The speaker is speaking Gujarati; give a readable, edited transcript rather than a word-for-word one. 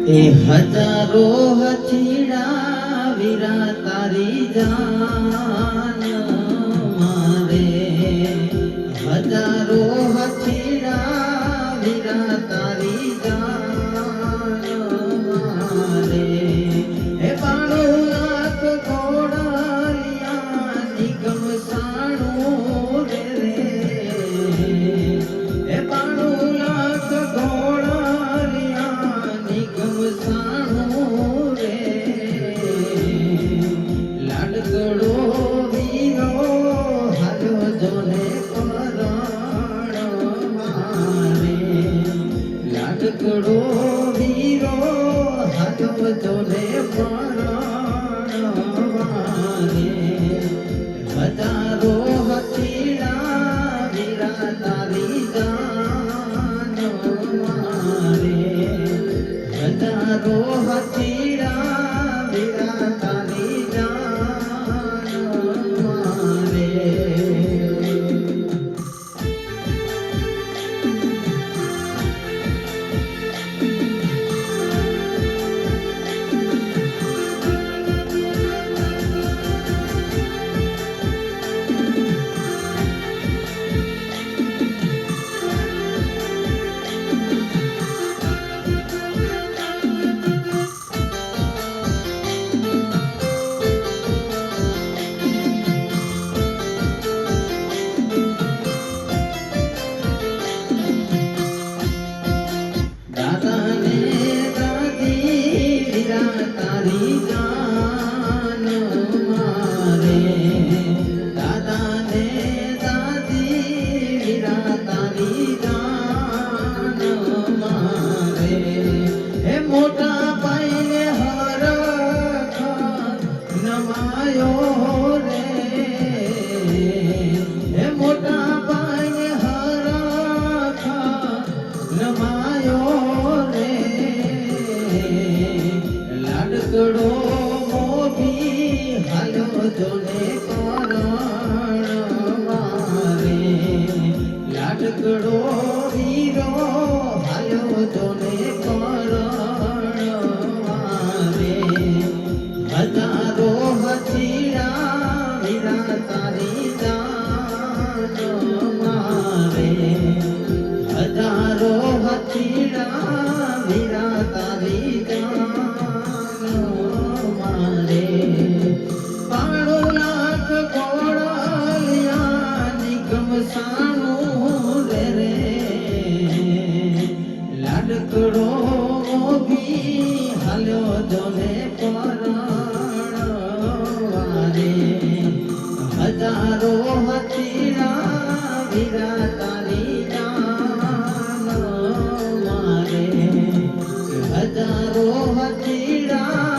એ હજારો હથીડા વીરા તારી જાન મારે હજારો હથીડા વીરા તારી જાન મારે એ બાણું લાખ ઘોડાલિયા નિગમ સાણું રે એ બાણું લાખ ઘોડાલિયા નિગમ સાણું રે લાડકડો વીરો હાલો જોને પરાણ મારે લાડકડો વીરો હાલો જોને પરાણ મારે હજારો હથીડા વીરા તારી જાન મારે હજારો હથીડા વીરા તારી જાન મારે દાદાને દાદી વીરા તારી જાન મારે દાદાને દાદી વીરા તારી જાન મારે હે મોટા પાઈને હરખ નમાયો રે હે મોટા પાઈને હરખ નમાયો લાડકડો મોભી હાલો જોને પરાણ મારે લાડકડો વીરો હાલો જોને પરાણ મારે હજારો હથીડા વીરા તારી જાન મારે હજારો હથીડા વીરા તારી જાન મારે બાણું લાખ ઘોડાલિયા નિગમ સાણું રે લાડકડો મોભી હાલ્યો જોને પરાણ વારે હજારો હથીડા વીરા તારી જાન મારે હજારો હથીડા